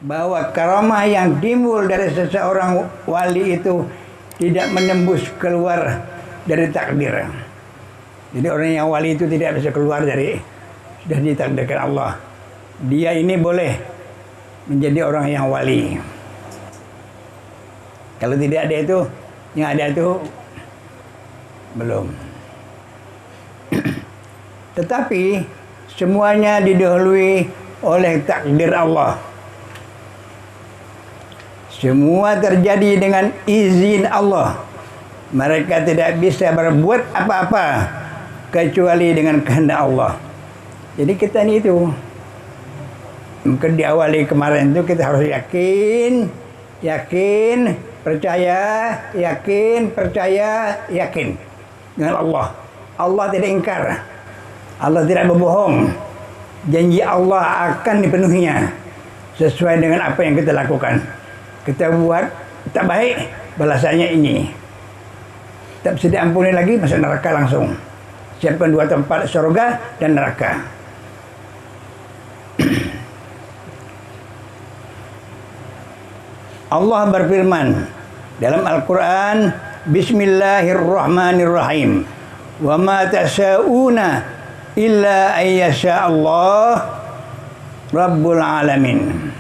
bahwa karamah yang timbul dari seseorang wali itu tidak menembus keluar dari takdir. Jadi orang yang wali itu tidak bisa keluar dari, sudah ditakdirkan Allah. Dia ini boleh menjadi orang yang wali. Kalau tidak ada itu, yang ada itu belum. Tetapi semuanya didahului oleh takdir Allah. Semua terjadi dengan izin Allah. Mereka tidak bisa berbuat apa-apa kecuali dengan kehendak Allah. Jadi kita ini itu, mungkin di awali kemarin itu kita harus yakin, percaya, yakin dengan Allah. Allah tidak ingkar. Allah tidak berbohong. Janji Allah akan dipenuhinya sesuai dengan apa yang kita lakukan. Kita buat tak baik, balasannya ini. Tak bisa diampuni lagi, masuk neraka langsung. Siapkan dua tempat, surga dan neraka. Allah berfirman dalam Al-Quran, Bismillahirrahmanirrahim. Wa ma tasa'una illa ayyasha Allah Rabbul Alamin.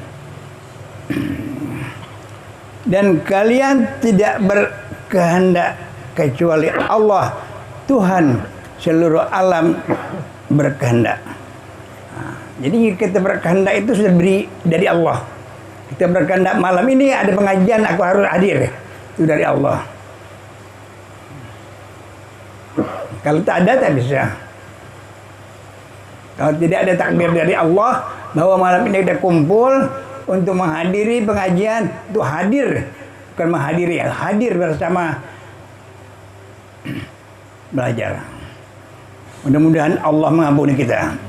Dan kalian tidak berkehendak kecuali Allah, Tuhan seluruh alam berkehendak. Jadi kita berkehendak itu sudah beri dari Allah. Kita berkehendak malam ini ada pengajian, aku harus hadir. Itu dari Allah. Kalau tak ada, tak bisa. Kalau tidak ada takdir dari Allah bahwa malam ini kita kumpul untuk menghadiri pengajian, untuk hadir, bukan menghadiri, hadir bersama belajar. Mudah-mudahan Allah mengampuni kita.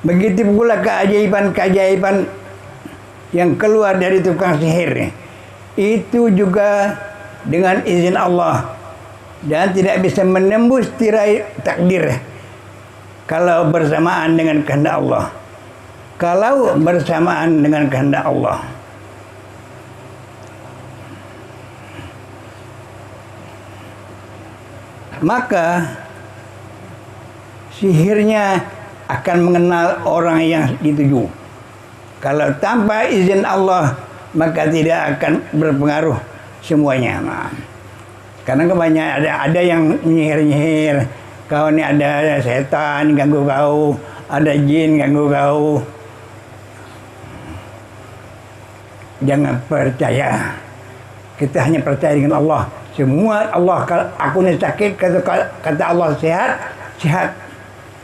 Begitu pula keajaiban-keajaiban yang keluar dari tukang sihir, itu juga dengan izin Allah dan tidak bisa menembus tirai takdir kalau bersamaan dengan kehendak Allah. Kalau bersamaan dengan kehendak Allah, maka sihirnya akan mengenal orang yang dituju. Kalau tanpa izin Allah, maka tidak akan berpengaruh semuanya. Nah, karena kebanyakan ada yang nyihir-nyihir, kau ini ada setan ganggu kau, ada jin ganggu kau. Jangan percaya. Kita hanya percaya dengan Allah. Semua Allah. Kalau aku ini sakit, kata Allah sehat, sehat.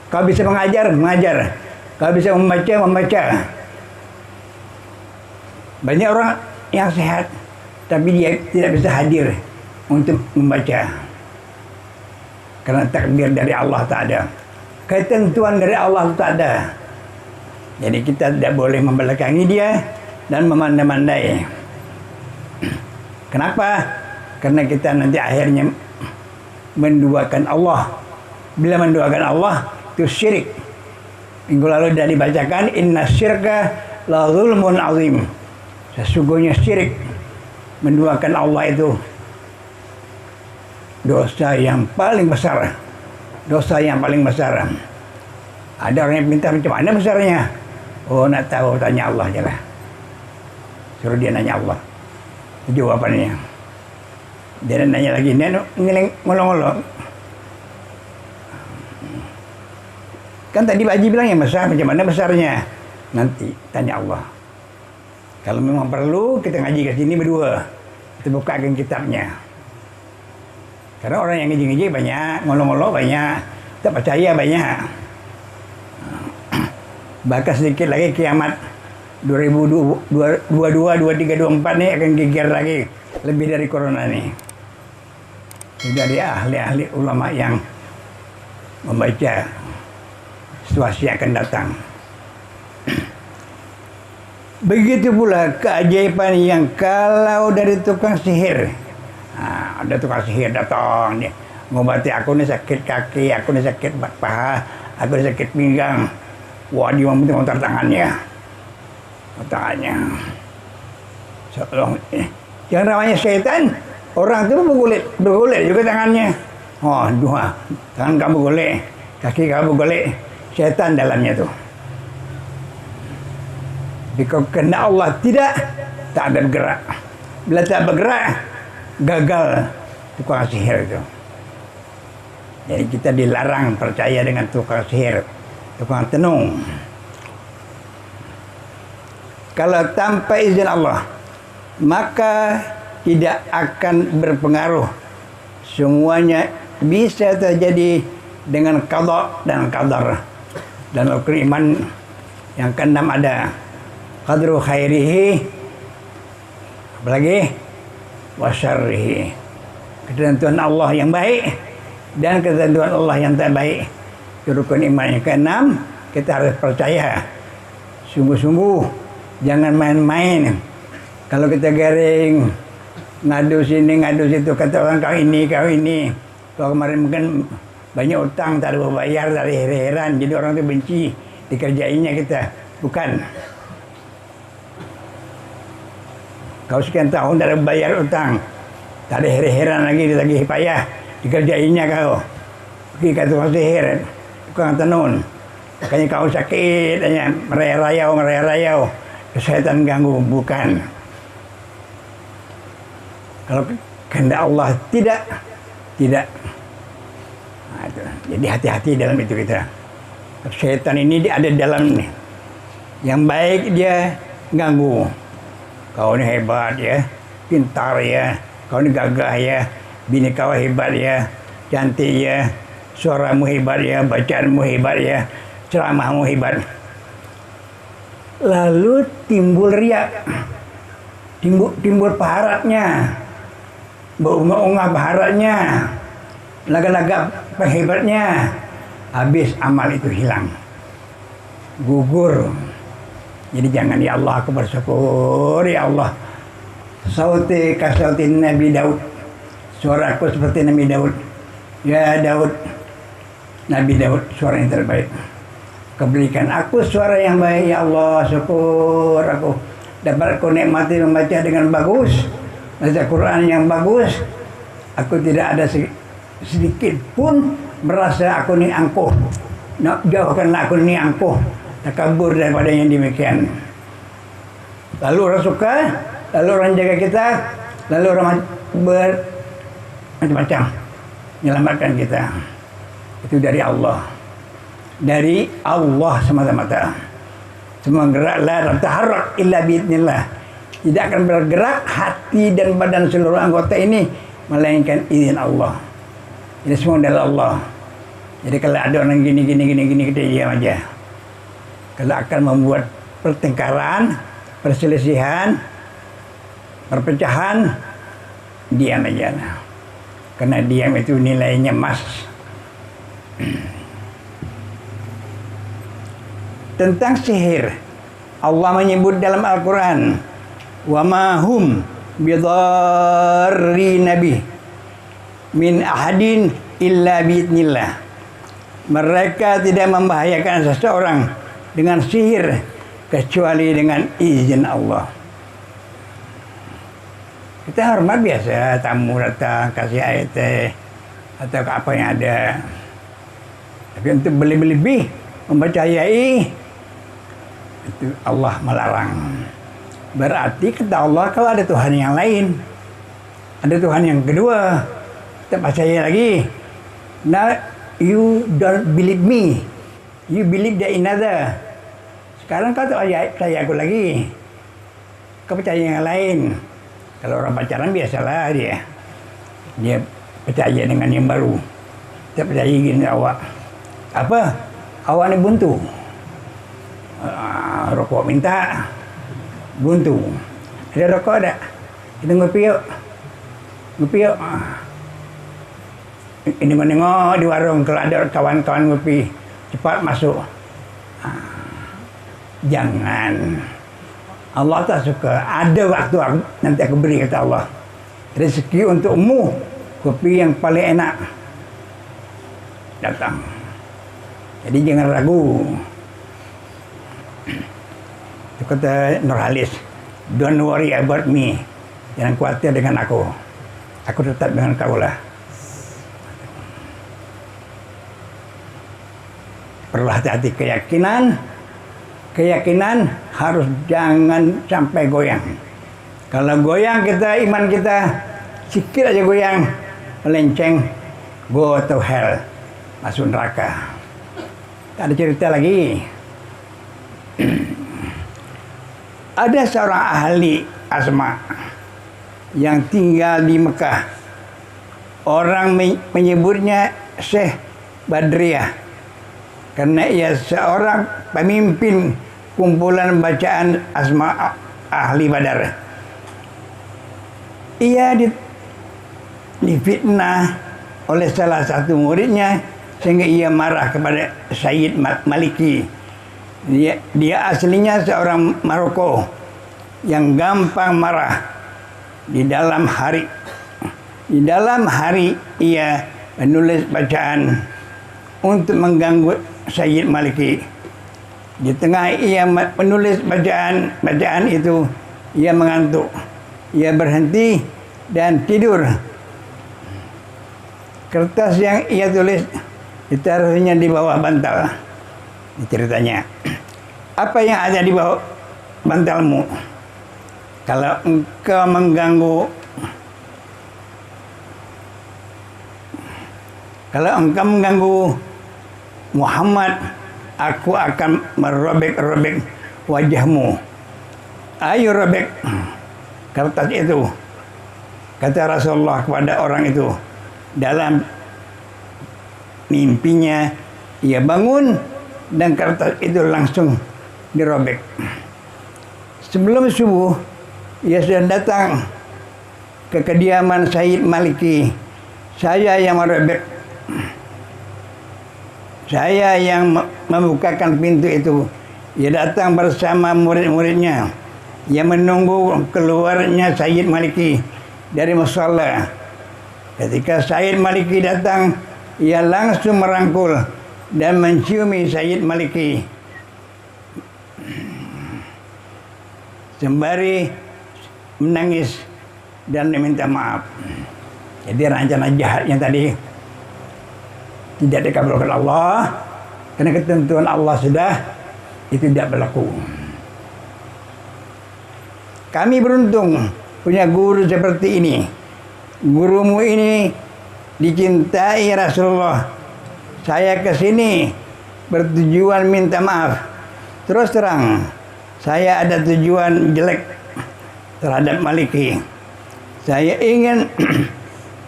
Kau bisa mengajar, mengajar. Kau bisa membaca, membaca. Banyak orang yang sehat, tapi dia tidak bisa hadir untuk membaca. Karena takdir dari Allah tak ada. Ketentuan dari Allah tak ada. Jadi kita tidak boleh membelakangi dia dan memandai-mandai. Kenapa? Karena kita nanti akhirnya menduakan Allah. Bila menduakan Allah, itu syirik. Minggu lalu sudah dibacakan, inna syirka la zulmun azim. Sesungguhnya syirik, menduakan Allah itu dosa yang paling besar. Dosa yang paling besar. Ada orang yang minta macam mana besarnya? Oh, nak tahu, tanya Allah aja lah. Suruh dia nanya Allah. Jawabannya. Dia nanya lagi, dia ngolong-ngolong. Kan tadi Pak Haji bilang yang besar, macam mana besarnya? Nanti tanya Allah. Kalau memang perlu, kita ngaji ke sini berdua. Kita bukakan kitabnya. Karena orang yang ngaji-ngaji banyak, ngolong-ngolong banyak, tak percaya banyak. Bahkan sedikit lagi kiamat 2022, 23, 24 nih akan geger lagi. Lebih dari corona nih. Jadi ahli-ahli ulama yang membaca situasi yang akan datang. Begitu pula keajaiban yang kalau dari tukang sihir. Nah, ada tukang sihir datang, dia ngobati aku nih sakit kaki, aku nih sakit paha, aku nih sakit pinggang. Wah, dia memutar tangannya. Otaknya. Yang namanya setan, orang itu bergulit juga tangannya. Oh, dua. Tangan kamu golek, kaki kamu golek. Setan dalamnya tuh. Jika kena Allah tidak, tak ada bergerak. Bila tak bergerak, gagal tukang sihir itu. Jadi kita dilarang percaya dengan tukang sihir, tukang tenung. Kalau tanpa izin Allah, maka tidak akan berpengaruh. Semuanya bisa terjadi dengan qada dan qadar. Dan rukun iman yang keenam ada qadru khairihi, apalagi wasyarrihi. Ketentuan Allah yang baik dan ketentuan Allah yang tak baik. Rukun iman yang keenam, kita harus percaya sungguh-sungguh, jangan main-main. Kalau kita garing ngadu sini ngadu situ, kata orang kau ini kalau kemarin mungkin banyak utang tak ada bayar, tak ada heran, jadi orang itu benci dikerjainnya kita. Bukan, kau sekian tahun tak ada bayar utang, tak ada heran lagi payah dikerjainnya kau. Pergi ke tukang sihir, tukang tenun, makanya kau sakit, hanya merayau, kesehatan ganggu. Bukan. Kalau kehendak Allah tidak. Nah, itu. Jadi hati-hati dalam itu kita. Setan ini ada dalam ini. Yang baik dia ganggu. Kau ini hebat ya, pintar ya, kau ini gagah ya, bini kau hebat ya, cantik ya, suaramu hebat ya, bacaanmu hebat ya, ceramahmu hebat. Lalu timbul riak, timbul paharatnya, beunggah-unggah paharatnya, laga-laga hebatnya, habis amal itu hilang, gugur. Jadi jangan, ya Allah aku bersyukur, ya Allah sauti kasauti Nabi Daud, suaraku seperti Nabi Daud. Ya Daud, Nabi Daud suara yang terbaik. Keberikan aku suara yang baik, ya Allah, syukur aku dapat aku nikmati membaca dengan bagus, baca Quran yang bagus. Aku tidak ada sedikit pun merasa aku ni angkuh. Nak jauhkanlah aku ni angkuh, takabur daripada yang demikian. Lalu orang suka, lalu orang jaga kita, lalu orang macam-macam menyelamatkan kita. Itu dari Allah. Dari Allah semata-mata. Semua geraklah, taharrak illa biidznillah. Tidak akan bergerak hati dan badan seluruh anggota ini melainkan izin Allah. Ini semua dari Allah. Jadi kalau ada orang gini kita diam aja. Kalau akan membuat pertengkaran, perselisihan, perpecahan, diam aja. Karena diam itu nilainya emas. Tentang sihir, Allah menyebut dalam Al-Quran, wa ma hum bidarri nabi min ahadin illa biidznillah. Mereka tidak membahayakan seseorang dengan sihir kecuali dengan izin Allah. Kita hormat biasa, tamu datang kasih air teh atau apa yang ada. Tapi untuk berlebih mempercayai, itu Allah melarang. Berarti kata Allah, kalau ada Tuhan yang lain, ada Tuhan yang kedua, kita percaya lagi. Now you don't believe me, you believe the another. Sekarang kau tak percaya aku lagi, kau percaya yang lain. Kalau orang pacaran biasalah dia percaya dengan yang baru. Dia percaya gini, awak apa? Awak ni buntu. Rokok minta buntu. Ada rokok ada? Kita ngopi yuk. Ini menengok di warung, kalau ada kawan-kawan ngopi, cepat masuk. Jangan. Allah tak suka. Ada waktu nanti aku beri, kata Allah. Rezeki untukmu, kopi yang paling enak datang. Jadi jangan ragu. Itu kata Nurhalis, don't worry about me. Jangan khawatir dengan aku. Aku tetap dengan kau lah. Perlu hati-hati keyakinan. Keyakinan harus jangan sampai goyang. Kalau goyang kita, iman kita sikit aja goyang, melenceng, go to hell, masuk neraka. Ada cerita lagi. Ada seorang ahli asma yang tinggal di Mekah. Orang menyebutnya Syekh Badriah karena ia seorang pemimpin kumpulan bacaan asma ahli Badar. Ia difitnah oleh salah satu muridnya sehingga ia marah kepada Sayyid Maliki. Dia aslinya seorang Maroko yang gampang marah. Di dalam hari ia menulis bacaan untuk mengganggu Sayyid Maliki. Di tengah ia menulis bacaan itu, ia mengantuk. Ia berhenti dan tidur. Kertas yang ia tulis ditaruhnya di bawah bantal. Ini ceritanya. Apa yang ada di bawah bantalmu? Kalau engkau mengganggu Muhammad, aku akan merobek-robek wajahmu. Ayo robek kertas itu, kata Rasulullah kepada orang itu. Dalam mimpinya ia bangun dan kertas itu langsung dirobek. Sebelum subuh ia sudah datang ke kediaman Sayyid Maliki. Saya yang merobek, saya yang membukakan pintu itu. Ia datang bersama murid-muridnya yang menunggu keluarnya Sayyid Maliki dari musala. Ketika Sayyid Maliki datang, ia langsung merangkul dan menciumi Sayyid Maliki sembari menangis dan meminta maaf. Jadi rencana jahatnya tadi tidak dikabulkan Allah karena ketentuan Allah sudah itu tidak berlaku. Kami beruntung punya guru seperti ini. Gurumu ini dicintai Rasulullah. Saya ke sini bertujuan minta maaf. Terus terang, saya ada tujuan jelek terhadap Maliki. Saya ingin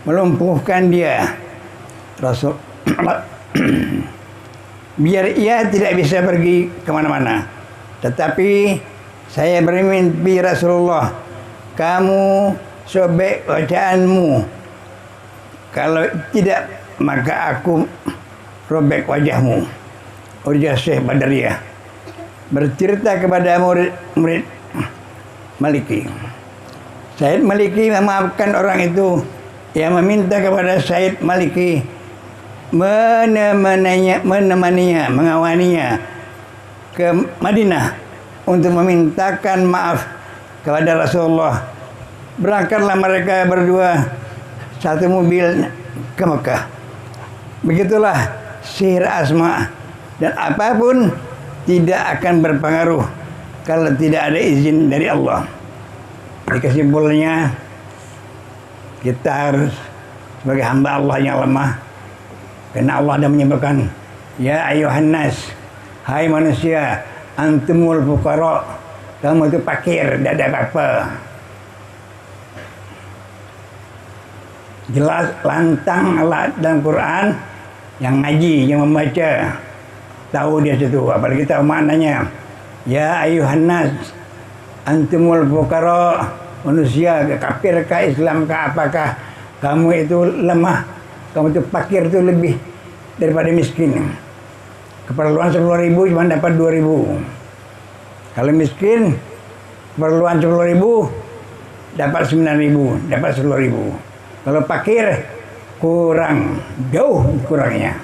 melumpuhkan dia. Rasul biar ia tidak bisa pergi kemana-mana. Tetapi saya bermimpi Rasulullah, kamu sobek bacaanmu. Kalau tidak, maka aku robek wajahmu. Ujar Syekh Badriah bercerita kepada murid-murid Maliki. Sayyid Maliki memaafkan orang itu yang meminta kepada Sayyid Maliki menemaninya, mengawaninya ke Madinah untuk memintakan maaf kepada Rasulullah. Berangkatlah mereka berdua satu mobil ke Mekah. Begitulah sihir asma, dan apapun tidak akan berpengaruh kalau tidak ada izin dari Allah. Jadi kesimpulannya, kita harus sebagai hamba Allah yang lemah, karena Allah ada menyebutkan, ya ayuhan nas, hai manusia, antumul fuqara, kamu itu fakir, tidak ada apa-apa. Jelas lantang Allah dalam Quran, yang ngaji, yang membaca tahu dia situ. Apalagi tahu maknanya. Ya ayuhan nas, antumul fuqara, manusia, kafir kah, Islam kah, apakah kamu itu lemah, kamu itu fakir, itu lebih daripada miskin. Keperluan 10.000 cuma dapat 2.000. Kalau miskin, keperluan 10.000 dapat 9.000, dapat 10.000. Kalau fakir, kurang, jauh kurangnya.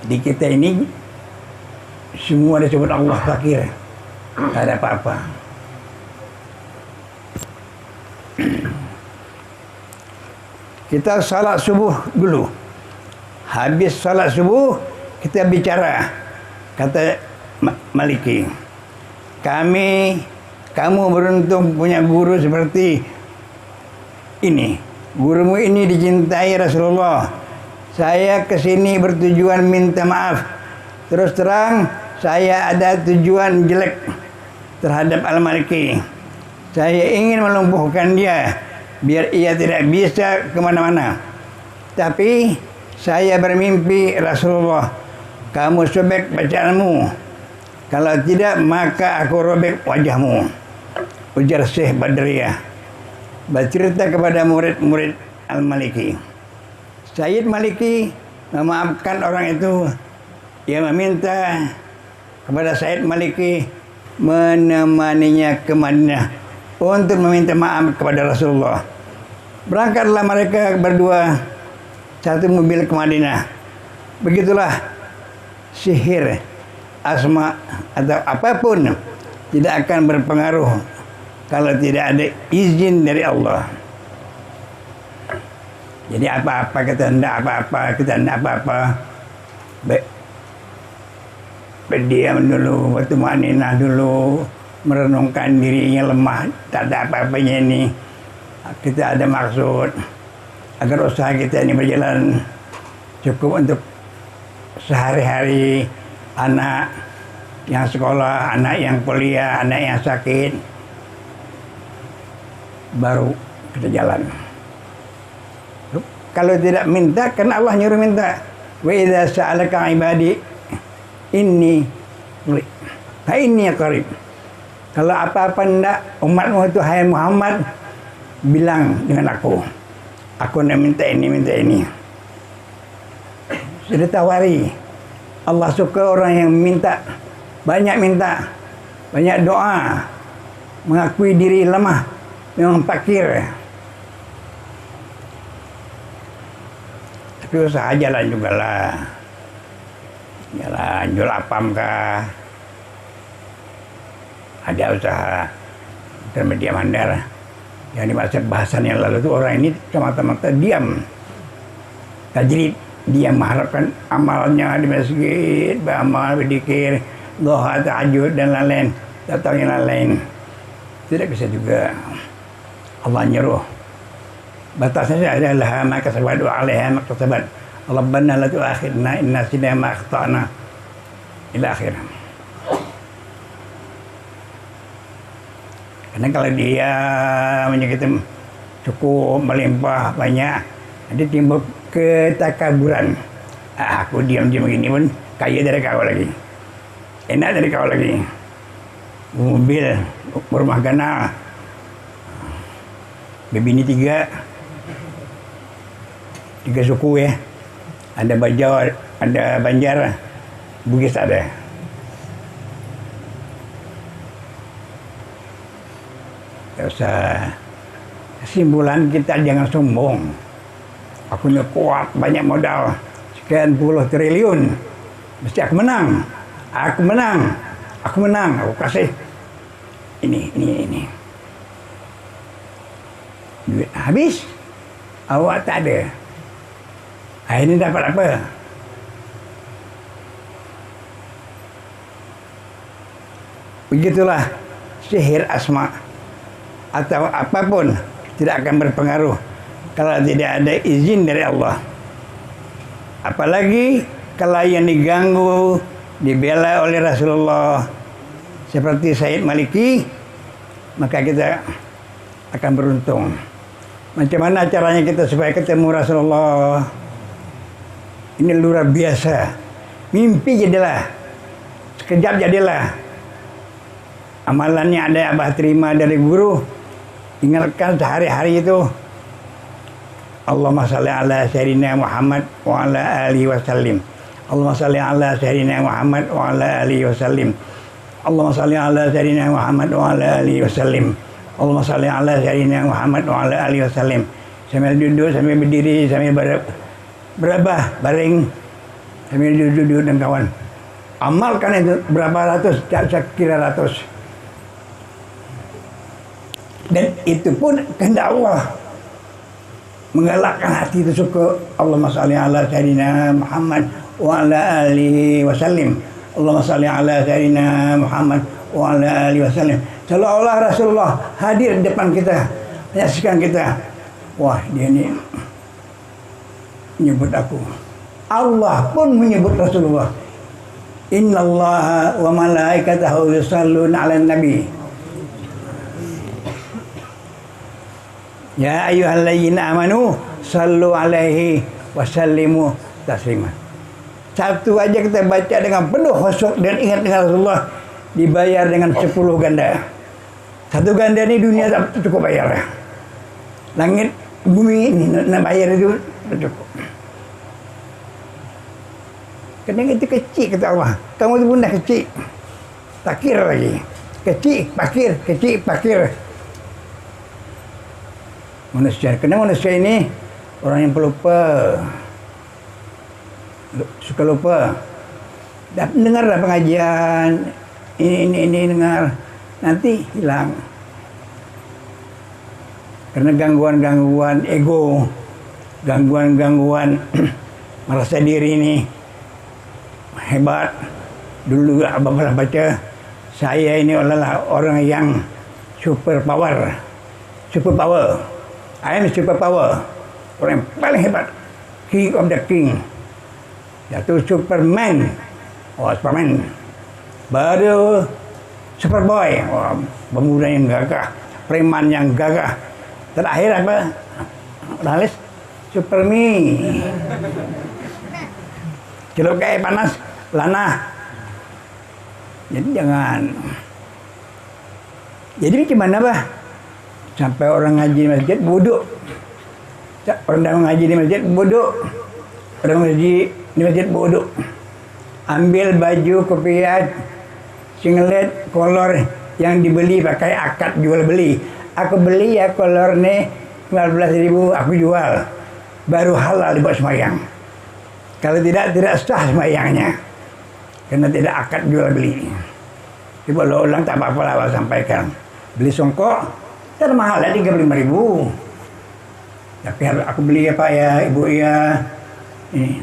Di kita ini semua disebut Allah fakir. Tak ada apa-apa. Kita salat subuh dulu. Habis salat subuh, kita bicara. Kata Maliki, kamu beruntung punya guru seperti ini. Gurumu ini dicintai Rasulullah. Saya kesini bertujuan minta maaf. Terus terang, saya ada tujuan jelek terhadap Al-Maliki. Saya ingin melumpuhkan dia, biar ia tidak bisa kemana-mana. Tapi saya bermimpi Rasulullah, kamu sobek bacaanmu. Kalau tidak, maka aku robek wajahmu. Ujar Syekh Badriyah, bercerita kepada murid-murid Al-Maliki. Sayyid Maliki memaafkan orang itu. Ia meminta kepada Sayyid Maliki menemaninya ke Madinah untuk meminta maaf kepada Rasulullah. Berangkatlah mereka berdua satu mobil ke Madinah. Begitulah sihir, asma atau apapun tidak akan berpengaruh kalau tidak ada izin dari Allah. Jadi apa-apa kita hendak apa-apa, berdiam dulu, bertumaninah dulu, merenungkan dirinya lemah, tak ada apa-apanya ini. Kita ada maksud agar usaha kita ini berjalan cukup untuk sehari-hari, anak yang sekolah, anak yang kuliah, anak yang sakit, baru kita jalan. Kalau tidak minta, kan Allah nyuruh minta. Wa idza sa'alaka ibadi inni qarib. Kalau apa-apa hendak umatmu itu, hai Muhammad, bilang dengan aku. Aku nak minta ini, minta ini. Sudah tawari. Allah suka orang yang minta, banyak doa, mengakui diri lemah, memang fakir. Tapi usaha jalan juga lah. Jalan, jual apam kah? Ada usaha intermedia mandar. Yang dimaksud bahasan yang lalu itu orang ini semata-mata diam. Tajrid, dia mengharapkan amalnya di masjid, beramal, berzikir, doa, tahajud dan lain-lain. Atau yang lain-lain. Tidak bisa juga. Allah nyuruh. Batasnya adalah maka sahabat wa alaiha maka sahabat. Rabbana la tu'akhidna in nasina ma akhtana. Ila akhir. Karena kalau dia menyakiti cukup melimpah banyak, nanti timbul ketakaburan. Aku diam-diam begini pun kaya dari kau lagi, enak dari kau lagi, mobil, rumah ganal, bini tiga suku ya, ada Bajau, ada Banjar, Bugis ada. Tak usah. Kesimpulan kita jangan sombong. Aku ni kuat, banyak modal, sekian puluh triliun, mesti aku menang. Aku kasih ini. Duit habis, awak tak ada. Ini dapat apa? Begitulah sihir asma atau apapun tidak akan berpengaruh kalau tidak ada izin dari Allah. Apalagi kalau yang diganggu, dibela oleh Rasulullah seperti Sayyid Maliki, maka kita akan beruntung. Macam mana caranya kita supaya ketemu Rasulullah? Ini luar biasa. Mimpi jadilah. Sekejap jadilah. Amalannya ada abah terima dari guru. Ingatkan sehari-hari itu. Allahumma salli ala sayyidina Muhammad wa ala alihi wasallim. Allahumma salli ala sayyidina Muhammad wa ala alihi wasallim. Allahumma salli ala sayyidina Muhammad wa ala alihi wasallim. Allahumma salli ala sayyidina Muhammad wa ala alihi wasallim. Sambil duduk, sambil berdiri, sambil berabah, baring, sambil duduk dan kawan. Amalkan itu berapa ratus, tak kira ratus. Dan itu pun kehendak Allah. Menggalakkan hati itu suka Allahumma shalli ala sayyidina Muhammad wa ala alihi wasallim. Allahumma shalli ala sayyidina Muhammad wa ala alihi wasallim. Seolah-olah Rasulullah hadir di depan kita, menyaksikan kita. Wah, dia ni menyebut aku. Allah pun menyebut Rasulullah. Innallaha wa malaikatahu yusalluna 'alan nabi. Ya ayyuhalladzina amanu sallu alaihi wasallimu taslima. Satu aja kita baca dengan penuh khusyuk dan ingat dengan Rasulullah, dibayar dengan 10 ganda. Satu ganda ni dunia tak cukup bayar. Langit bumi ini nak bayar itu tak cukup. Kadang itu kecil kata Allah. Kamu itu pun dah kecil. Pakir lagi. Kecil, pakir, kecil, pakir. Manusia. Kerana manusia ini orang yang pelupa. Suka lupa. Dah dengarlah pengajian. Ini dengar. Nanti hilang. Karena gangguan-gangguan ego. Gangguan-gangguan merasa diri ini hebat. Dulu abang pernah baca, saya ini adalah orang yang super power. I am super power. Orang yang paling hebat. King of the king. Yaitu Superman. Superman. Baru Superboy. Pemuda yang gagah. Preman yang gagah. Terakhir apa? Lalis Superme. Celok kayak panas. Lana. Jadi jangan. Jadi macam mana bah? Sampai orang ngaji di masjid bodoh. Orang ngaji di masjid bodoh. Orang ngaji di masjid bodoh. Ambil baju kopiah singlet kolor yang dibeli pakai akad jual beli. Aku beli ya kolor ni 15.000, aku jual. Baru halal dibuat sembahyang. Kalau tidak sah sembahyangnya. Karena tidak akad jual beli. Ibu lo ulang tak apa-apa lah awal sampaikan. Beli songkok kan mahal lah 35.000. Tapi aku beli apa ya ibu ya. Ini.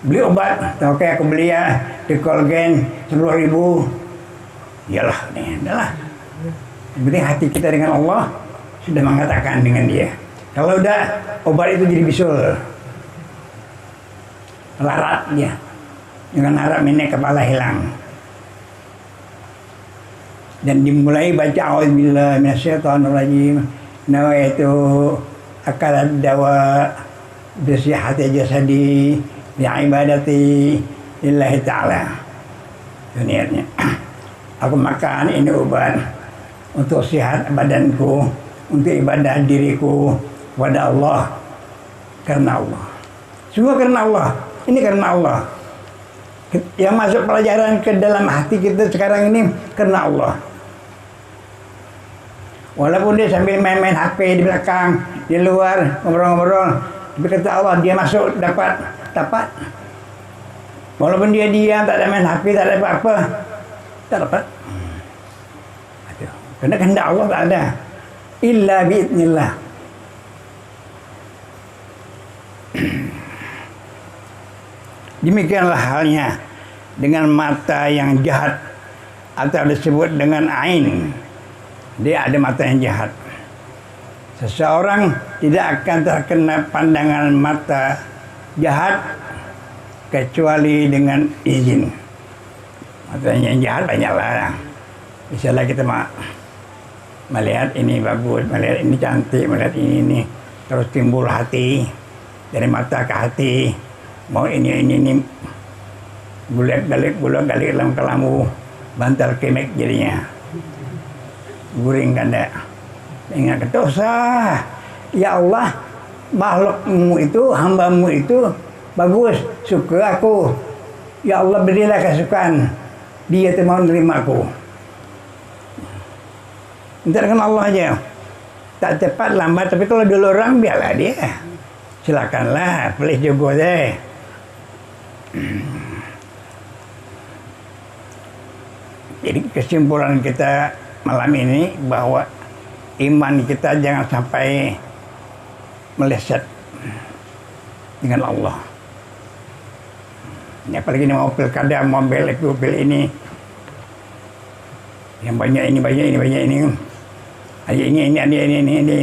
Beli obat, tahu kayak aku beli ya di Colgen 10.000. Iyalah nih, adalah. Yang penting hati kita dengan Allah sudah mengatakan dengan dia. Kalau udah obat itu jadi bisul. Larat dia. Dengan harap ini kepala hilang. Dan dimulai baca auzubillahi minasyaitonirrajim. Nawaitu akalat dawa bisihati jasadi bi'ibadati lillahi ta'ala. Itu niatnya. Aku makan ini obat untuk sihat badanku, untuk ibadah diriku kepada Allah, karena Allah. Semua karena Allah. Ini karena Allah. Yang masuk pelajaran ke dalam hati kita sekarang ini karena Allah. Walaupun dia sambil main-main HP di belakang, di luar, ngobrol-ngobrol, tapi kata Allah dia masuk dapat. Walaupun dia diam, tak ada main HP, tak ada apa-apa, tak dapat. Karena kehendak Allah tak ada. Illa bi'idnillah. Demikianlah halnya dengan mata yang jahat atau disebut dengan ain. Dia ada mata yang jahat. Seseorang tidak akan terkena pandangan mata jahat kecuali dengan izin. Matanya yang jahat banyaklah. Misalnya kita melihat ini bagus, melihat ini cantik, melihat ini terus timbul hati dari mata ke hati. Mau ini bulat galik dalam kelamu, bantal kemek jadinya. Guring ganda. Ingat dosa. Ya Allah, makhlukmu itu, hambamu itu bagus, suka aku. Ya Allah, berilah kesukaan. Dia tu mau nerima aku. Minta dengan Allah aja. Tak cepat lambat, tapi kalau dulu orang biarlah dia. Silakanlah, please juga deh. Jadi kesimpulan kita malam ini bahwa iman kita jangan sampai meleset dengan Allah. Ini apalagi ini mau pilkada, mau belek ini, yang banyak ini,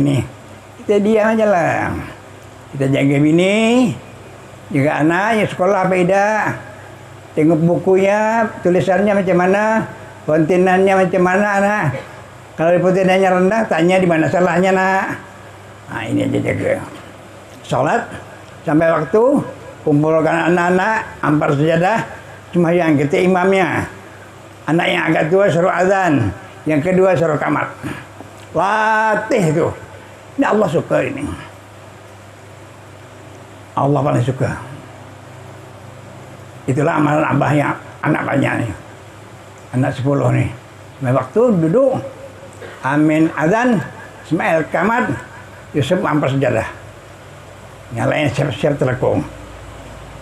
ini. Kita diam aja lah. Kita jaga bini, jaga anak, yang sekolah beda. Tengok bukunya, tulisannya macam mana, kontenannya macam mana, nak. Kalau kontenannya rendah, tanya di mana salahnya, nak. Nah, ini aja jaga. Sholat sampai waktu, kumpulkan anak-anak, ampar sajadah, sembahyang kita imamnya. Anak yang agak tua suruh azan, yang kedua suruh kamat. Latih itu. Ini Allah suka ini. Allah paling suka. Itulah amalan abah yang anak banyak nih. Anak 10 nih. Sampai waktu duduk, amin azan, Ismail kamat, Yusuf ampar sajadah. Yang lain siap-siap telekung.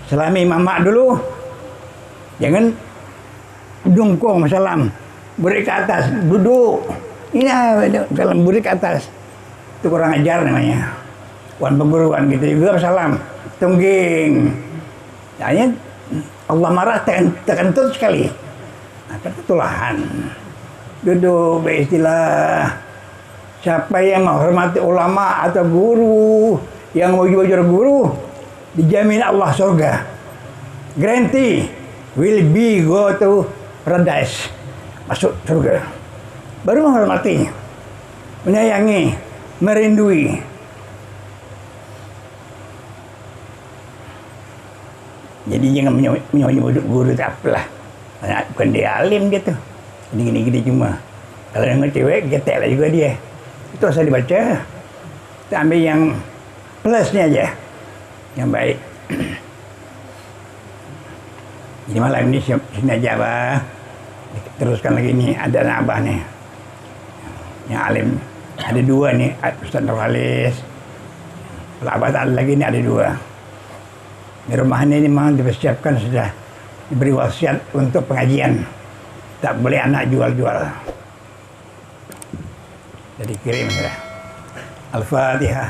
Selami mamak dulu, jangan jungkung salam, beri ke atas, duduk. Ini dalam beri ke atas, itu kurang ajar namanya. Wan perguruan gitu juga salam, tungging. Hanya Allah marah terkentut sekali. Nah, ketulahan. Duduk beristilah. Siapa yang menghormati ulama atau guru, yang mau jujur guru, dijamin Allah surga. Guarantee will be go to paradise. Masuk surga. Baru menghormati, menyayangi, merindui. Jadi jangan menyebut guru itu apalah. Bukan dia alim dia tuh. Gini-gini cuma. Kalau yang cewek, getek lah juga dia. Itu asal dibaca. Kita ambil yang plusnya aja. Yang baik. Jadi malam ini sini aja, Abah. Teruskan lagi nih, ada anak Abah nih. Yang alim. Ada 2 nih, Ustaz Nurhalis. Kalau Abah tak ada lagi nih, ada 2. Di rumah ini memang dipersiapkan sudah diberi wasiat untuk pengajian. Tak boleh anak jual-jual. Jadi kirim sudah. Al-Fatihah.